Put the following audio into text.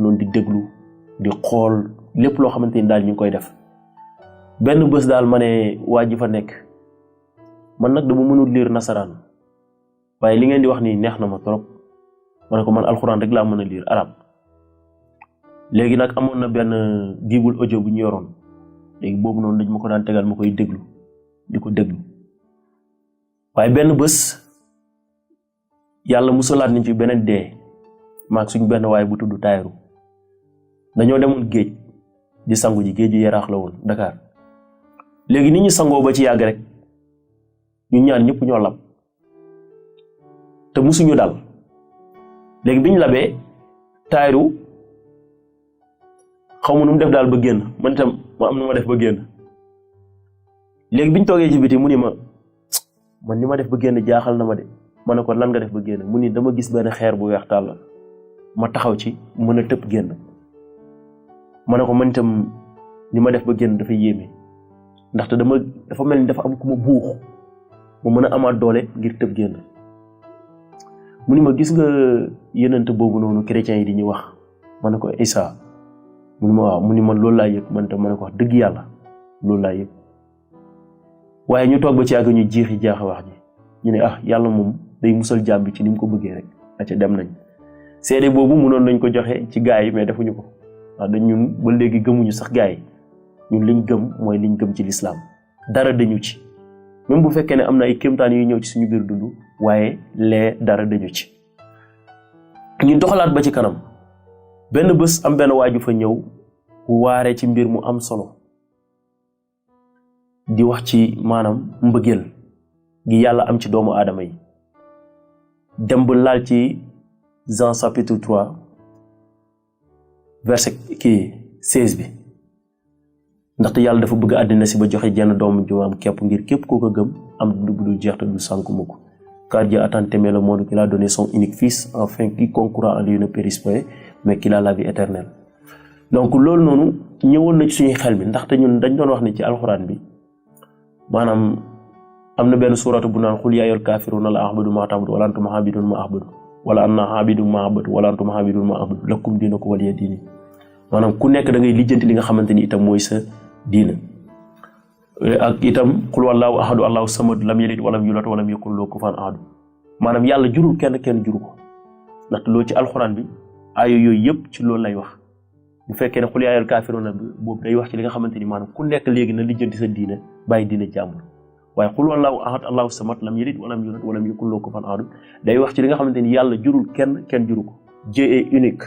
noonu di déglu di xool lépp loo xamante ni daal ñu ngi koy def benn bés daal ma ne waa ji fa nekk man nag dama mënul lire nasaraan waaye li ngeen di wax nii neex na ma trop ma ne ko man alxuraan rek laa mën a lire arab léegi nag amoon na benn bible audio bu ñu yoroon léegi boobu noonu dañ ma ko daan tegal ma koy déglu di ko déglu waaye benn bés yàlla musalaat nañ ci beneen dee maag suñ benn waaye bu tudd Tayru dañoo demoon géej di sangu ji géeju Yaraax la woon Dakar léegi nit ñi sangoo ba ci yàgg rek ñu ñaan ñëpp ñoo lab te musuñu dal léegi biñ labee Tayru xaw ma nu mu def daal ba génn man itam ma am nu ma def ba génn léegi biñ toogee ci biti mu ni ma man ni ma def ba génn jaaxal na ma de ma ne ko lan nga def ba génn mu ni dama gis benn xeer bu weex tàll ma taxaw ci mën a tëb génn ma ne ko man itam ni ma def ba génn dafa yéeme ndaxte dafa mel ni dafa am ku ma buux ma mën a amaat doole ngir tëb génn mu ni ma gis nga yenent boobu noonu chrétiens yi di ñu wax ma ne ko Isa mu ni ma waaw mu ni man loolu laa yëg man itam ma ne ko wax dëgg yàlla loolu laa yëg waaye ñu toog ba ci àgg ñu jeexi jaaxa wax ji ñu ne yàlla moom day musal jaam bi ci ni mu ko bëggee rek aca dem nañ seede boobu mënoon nañ ko joxe ci gaa yi mais defuñu ko wax dañ ñun ba léegi gëmuñu sax gaa yi ñun liñ gëm mooy liñ gëm ci lislaam dara dañu ci même bu fekkee ne am na ay kéemtaan yuy ñëw ci suñu biir dund waaye dara dañu ci ñu doxalaat ba ci kanam benn bés am benn waaju fa ñëw waare ci mbir mu am solo di wax ci maanaam mbëggeel gi yàlla am ci doomu aadama yi dem ba laal ci Jean chapitre 3 verset 16 bi ndaxte yàlla dafa bëgg àddina si ba joxe jenn doomu ju am képp ngir képp koo ko gëm am dund bu dul jeex te du sànku mukk car Dieu a tant aimé le monde qu'il a donné son unique fils afin quiconque croit en lui ne périsse pas mais qu'il a la vie éternelle. donc loolu noonu ñëwoon na ci suñu xel bi ndaxte ñun dañ doon wax ne ci alxuraan bi maanaam am na benn suuratu bu naan xul yaa ayyuhal kaafiruuna laa a'budu maa ta'buduun wala antum aabiduuna maa a'budu wala ana aabidun maa a'budu wala antum aabiduuna maa a'budu lakum diinukum waliya diin maanaam ku nekk da ngay lijjanti li nga xamante ni itam mooy sa diina ak itam xul wallaahu ahadu allahu samad lam yalid walam yulad walam yakun lahu kufuwan ahad maanaam yàlla jurul kenn juru ko ndaxte loolu ci alxuraan bi aaya yooyu yëpp ci loolu lay wax bu fekkee ne xul yaa ayyuhal kaafiruuna boobu day wax ci li nga xamante ni maanaam ku nekk léegi na lijjanti sa diina bàyyi diina jàmbur waaye xul wallaahu ahad allahu samad lam yalid walam yulad walam yakun lahu kufuwan ahad day wax ci li nga xamante ni yàlla jurul kenn juru ko Dieu est unique.